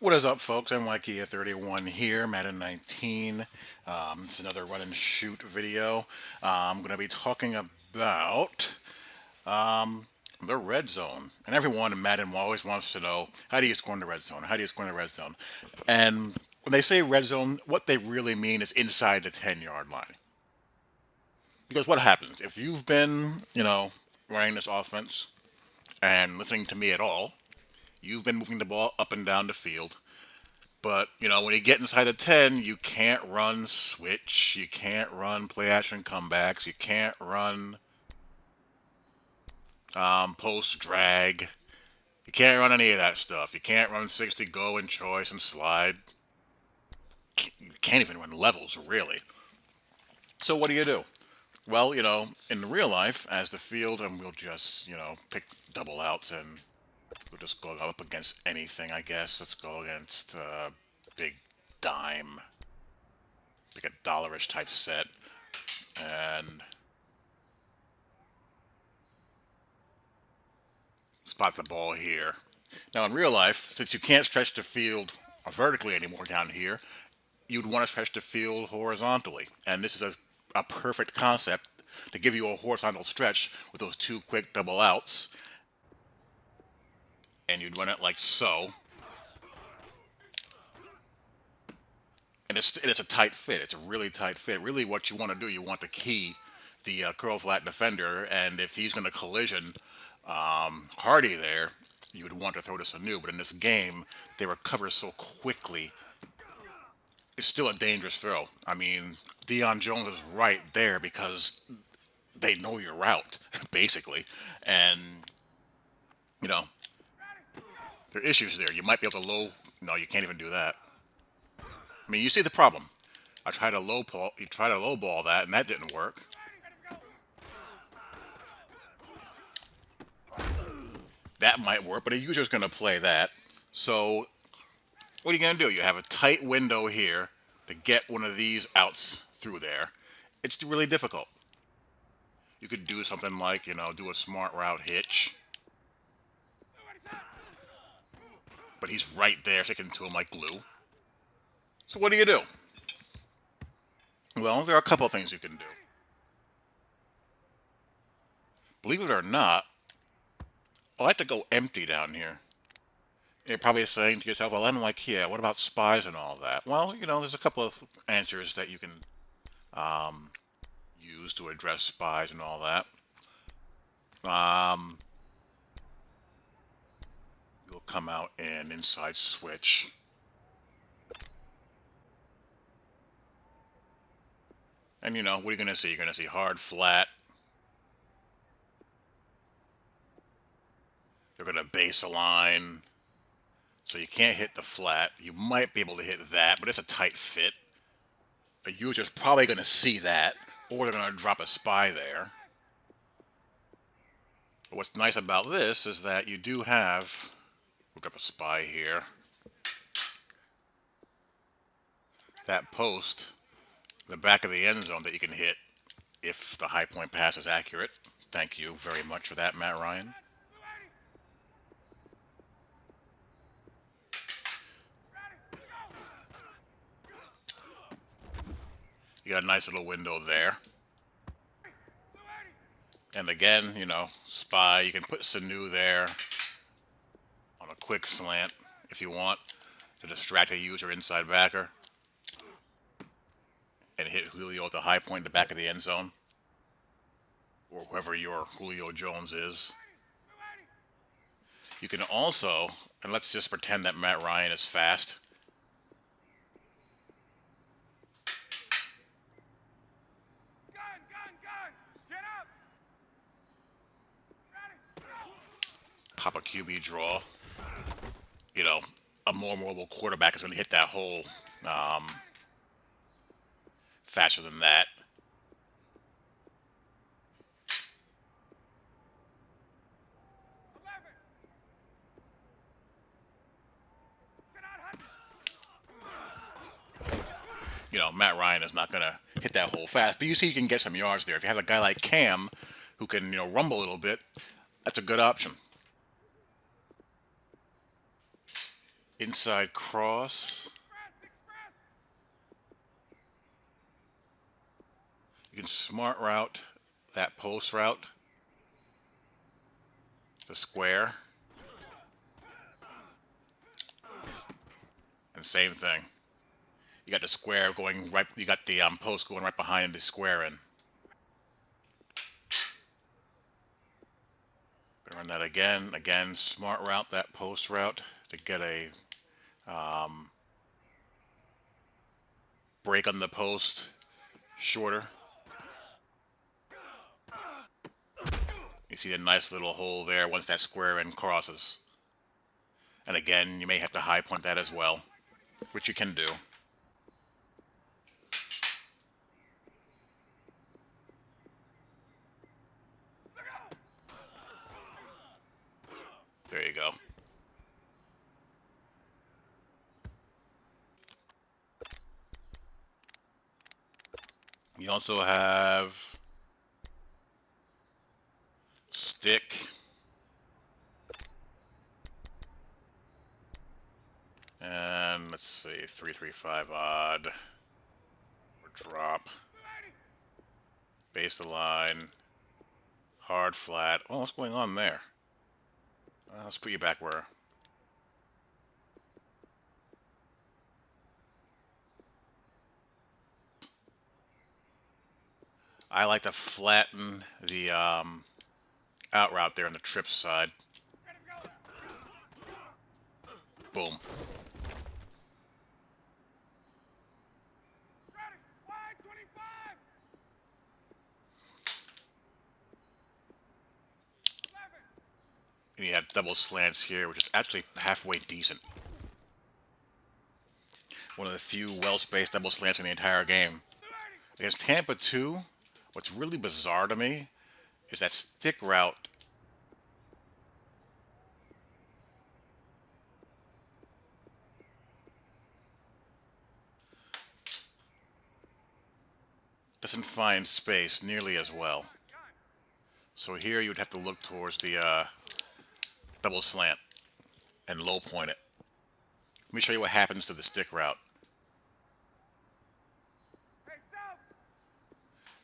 What is up, folks? I'm Mikey31 here, Madden 19. It's another run and shoot video. I'm going to be talking about the red zone. And everyone in Madden always wants to know, how do you score in the red zone? How do you score in the red zone? And when they say red zone, what they really mean is inside the 10-yard line. Because what happens? If you've been, running this offense and listening to me at all, you've been moving the ball up and down the field. But, when you get inside the 10, you can't run switch. You can't run play action comebacks. You can't run post drag. You can't run any of that stuff. You can't run 60 go and choice and slide. You can't even run levels, really. So what do? Well, in real life, as the field, and we'll just, pick double outs and we'll just go up against anything, I guess. Let's go against big dime, like a dollarish type set, and spot the ball here. Now, in real life, since you can't stretch the field vertically anymore down here, you'd want to stretch the field horizontally. And this is a perfect concept to give you a horizontal stretch with those two quick double outs. And you'd run it like so. And it's a tight fit. It's a really tight fit. Really, what you want to do, you want to key the curl flat defender, and if he's going to collision Hardy there, you would want to throw this anew. But in this game, they recover so quickly. It's still a dangerous throw. I mean, Deion Jones is right there because they know your route, basically. And, you know, there are issues there. You might be able to low. No, you can't even do that. I mean, you see the problem. I tried to low ball. You tried to low ball that, and that didn't work. That might work, but a user's going to play that. So, what are you going to do? You have a tight window here to get one of these outs through there. It's really difficult. You could do something like, do a smart route hitch. But he's right there, sticking to him like glue. So what do? Well, there are a couple of things you can do. Believe it or not, I like to go empty down here. You're probably saying to yourself, well, I'm like, yeah, what about spies and all that? Well, there's a couple of answers that you can use to address spies and all that. You'll come out in inside switch. And what are you going to see? You're going to see hard, flat. You're going to base align. So you can't hit the flat. You might be able to hit that, but it's a tight fit. The user's probably going to see that, or they're going to drop a spy there. But what's nice about this is that you do have, look up a spy here, that post, the back of the end zone that you can hit if the high point pass is accurate. Thank you very much for that, Matt Ryan. You got a nice little window there. And again, spy, you can put Sanu there on a quick slant if you want to distract a user inside backer and hit Julio at the high point in the back of the end zone, or whoever your Julio Jones is. You can also, and let's just pretend that Matt Ryan is fast. Pop a QB draw. A more mobile quarterback is going to hit that hole faster than that. Matt Ryan is not going to hit that hole fast, but you see you can get some yards there. If you have a guy like Cam who can, rumble a little bit, that's a good option. Inside cross. You can smart route that post route. The square. And same thing. You got the square going right. You got the post going right behind the square in. Run that again. Again, smart route that post route to get a break on the post shorter. You see the nice little hole there once that square in crosses. And again, you may have to high point that as well, which you can do. There you go. You also have stick. And let's see, 335 odd. Or drop. Base the line. Hard flat. Oh, what's going on there? Let's put you back where. I like to flatten the out route there on the trip side. Boom. And you have double slants here, which is actually halfway decent. One of the few well-spaced double slants in the entire game. Against Tampa 2, what's really bizarre to me is that stick route doesn't find space nearly as well. So here you would have to look towards the double slant and low point it. Let me show you what happens to the stick route.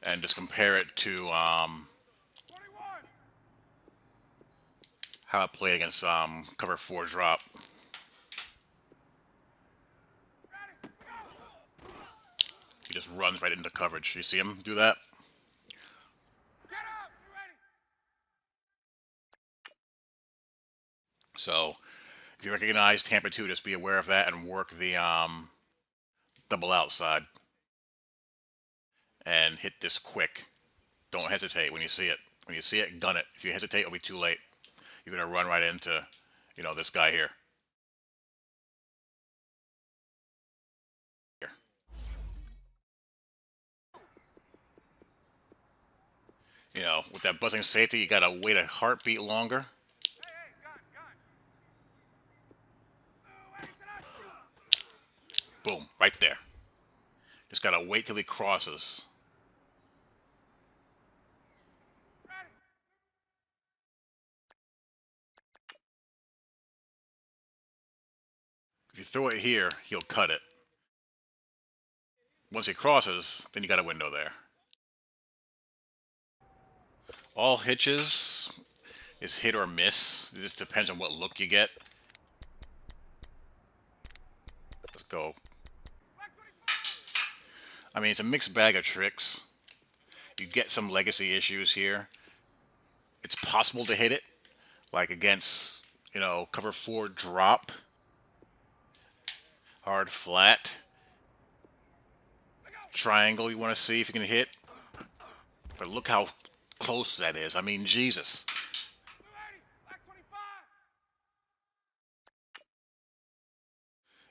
And just compare it to how it played against cover 4 drop. He just runs right into coverage. You see him do that? So if you recognize Tampa 2, just be aware of that and work the double outside. And hit this quick. Don't hesitate when you see it. When you see it, gun it. If you hesitate, it'll be too late. You're going to run right into, this guy here. With that buzzing safety, you got to wait a heartbeat longer. Boom, right there. Just got to wait till he crosses. If you throw it here, he'll cut it. Once he crosses, then you got a window there. All hitches is hit or miss. It just depends on what look you get. Let's go. I mean, it's a mixed bag of tricks. You get some legacy issues here. It's possible to hit it, like against, cover 4 drop, hard flat, triangle you want to see if you can hit. But look how close that is. I mean, Jesus.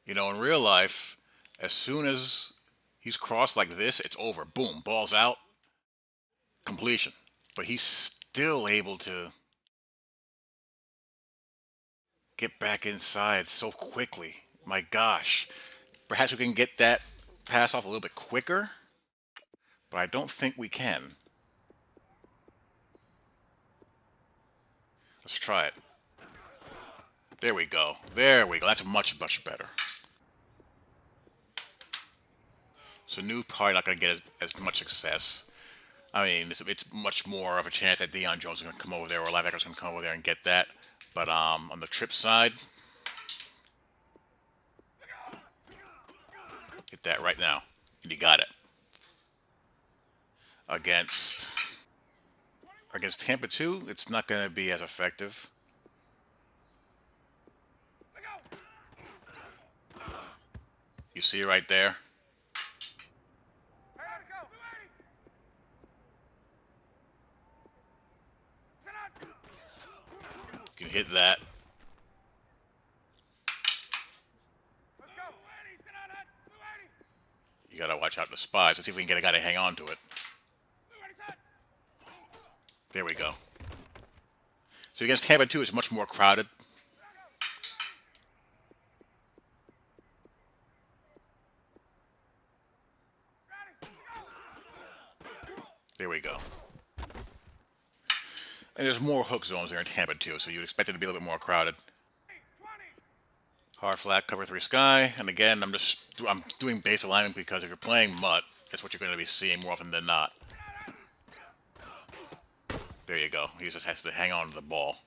In real life, as soon as he's crossed like this, it's over. Boom, ball's out, completion. But he's still able to get back inside so quickly. My gosh. Perhaps we can get that pass off a little bit quicker, but I don't think we can. Let's try it. There we go. There we go. That's much, much better. So new probably not going to get as much success. I mean, it's much more of a chance that Deion Jones is going to come over there or linebacker's going to come over there and get that. But on the trip side, get that right now. And you got it. Against Tampa 2, it's not going to be as effective. You see right there. You can hit that. You got to watch out the spies. Let's see if we can get a guy to hang on to it. There we go. So against Tampa 2, it's much more crowded. There we go. And there's more hook zones there in Tampa 2, so you'd expect it to be a little bit more crowded. Hard flat, cover 3 sky. And again, I'm doing base alignment because if you're playing Mutt, that's what you're going to be seeing more often than not. There you go. He just has to hang on to the ball.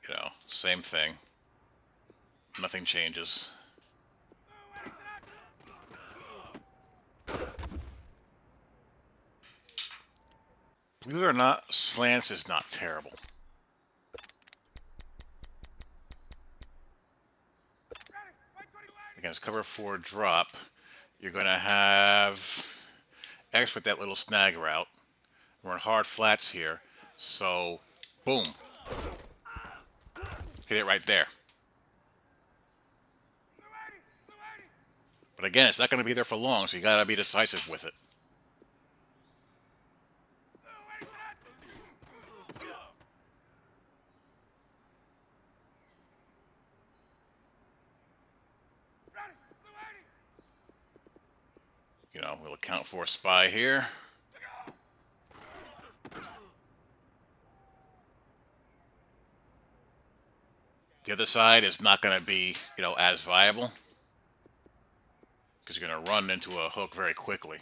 You know, same thing. Nothing changes. Believe it or not, slants is not terrible. Against cover 4 drop, you're going to have X with that little snag route. We're in hard flats here, so boom. Hit it right there. But again, it's not going to be there for long, so you got to be decisive with it. You know, we'll account for a spy here. The other side is not going to be, as viable because you're going to run into a hook very quickly.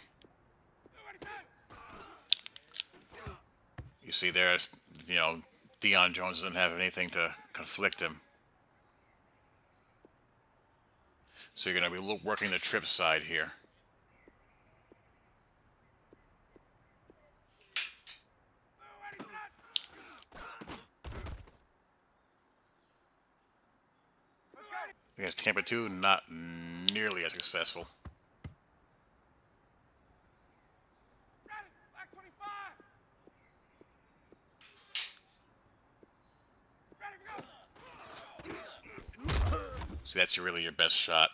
You see there's, Deion Jones doesn't have anything to conflict him. So you're going to be working the trip side here. Against Tampa 2, not nearly as successful. So that's really your best shot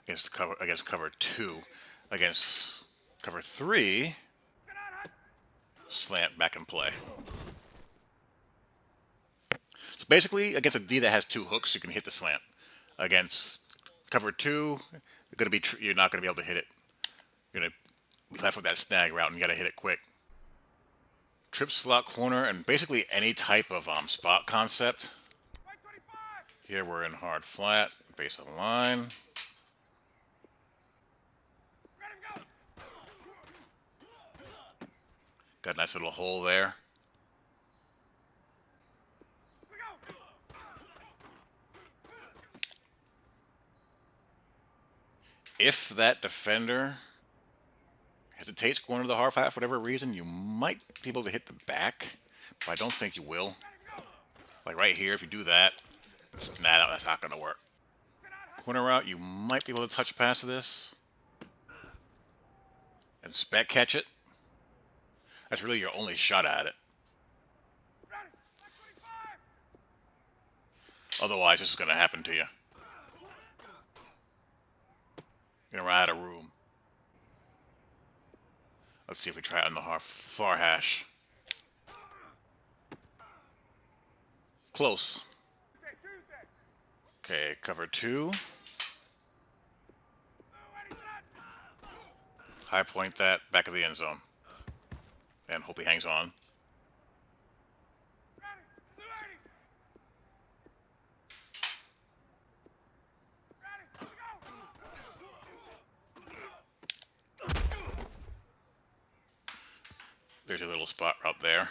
against cover 2. Against cover 3, slant back and play. So basically, against a D that has 2 hooks, you can hit the slant. Against cover 2, you're not going to be able to hit it. You're going to be left with that snag route, and you got to hit it quick. Trip slot corner and basically any type of spot concept. Here we're in hard flat, base of the line. Got a nice little hole there. If that defender hesitates going to the hard flat for whatever reason, you might be able to hit the back, but I don't think you will. Like right here, if you do that, that's not going to work. Corner route, you might be able to touch past this and spec catch it. That's really your only shot at it. Otherwise, this is going to happen to you. You're going to run out of room. Let's see if we try it on the far hash. Close. Okay, cover two. High point that, back of the end zone. And hope he hangs on. There's your little spot right there.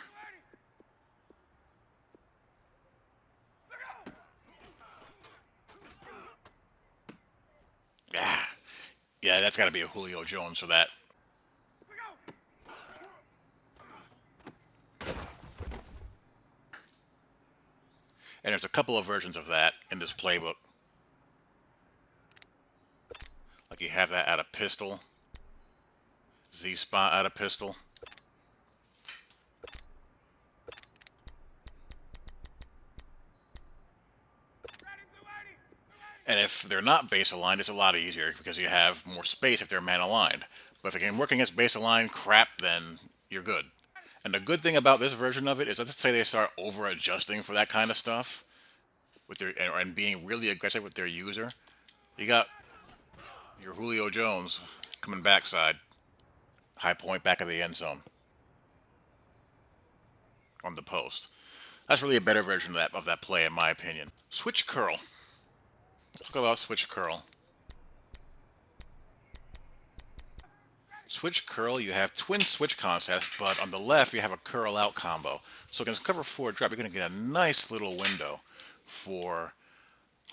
Yeah, yeah, that's got to be a Julio Jones for that. And there's a couple of versions of that in this playbook. Like you have that out of pistol, Z spot out of pistol. And if they're not base aligned, it's a lot easier because you have more space if they're man aligned. But if it can work against base aligned crap, then you're good. And the good thing about this version of it is, let's say they start over adjusting for that kind of stuff with their and being really aggressive with their user. You got your Julio Jones coming backside, high point back of the end zone on the post. That's really a better version of that play, in my opinion. Switch curl. Let's talk about switch curl. Switch curl, you have twin switch concepts, but on the left you have a curl out combo. So against cover 4 drop, you're going to get a nice little window for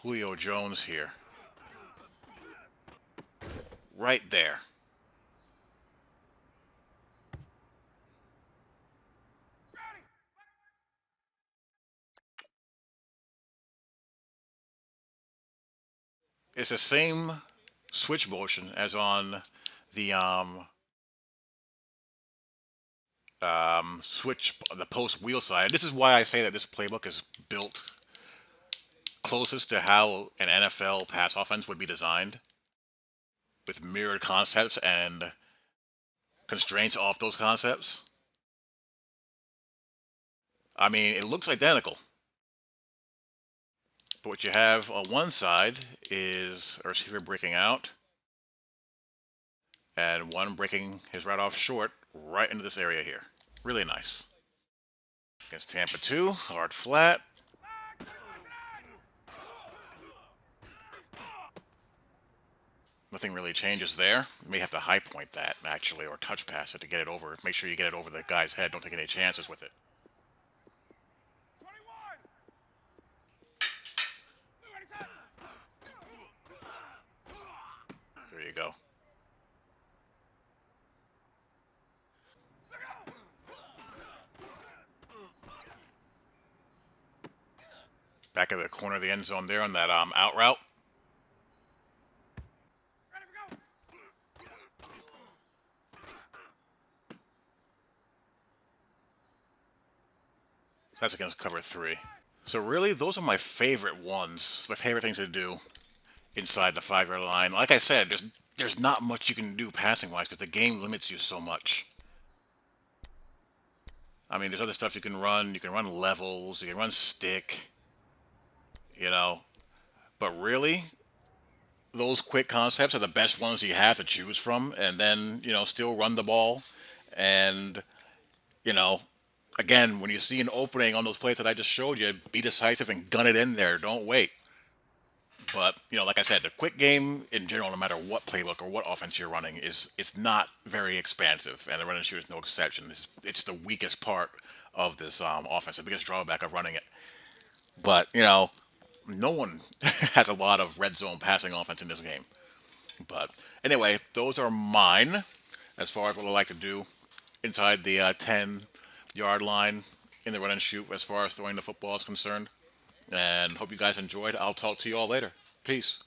Julio Jones here. Right there. It's the same switch motion as on the switch, the post wheel side. This is why I say that this playbook is built closest to how an NFL pass offense would be designed, with mirrored concepts and constraints off those concepts. I mean, it looks identical. But what you have on one side is a receiver breaking out, and one breaking his right off short right into this area here. Really nice. Against Tampa 2, hard flat. Nothing really changes there. You may have to high point that, actually, or touch pass it to get it over. Make sure you get it over the guy's head. Don't take any chances with it. There you go. Back of the corner of the end zone there on that out route. So that's against cover 3. So really, those are my favorite ones. My favorite things to do inside the 5-yard line. Like I said, there's not much you can do passing wise because the game limits you so much. I mean, there's other stuff you can run. You can run levels. You can run stick. You know, but really, those quick concepts are the best ones you have to choose from, and then still run the ball. And you know, again, when you see an opening on those plays that I just showed you, be decisive and gun it in there. Don't wait. But like I said, the quick game in general, no matter what playbook or what offense you're running, it's not very expansive, and the run and shoot is no exception. It's the weakest part of this offense, the biggest drawback of running it. But no one has a lot of red zone passing offense in this game. But anyway, those are mine as far as what I like to do inside the 10-yard line in the run and shoot as far as throwing the football is concerned. And hope you guys enjoyed. I'll talk to you all later. Peace.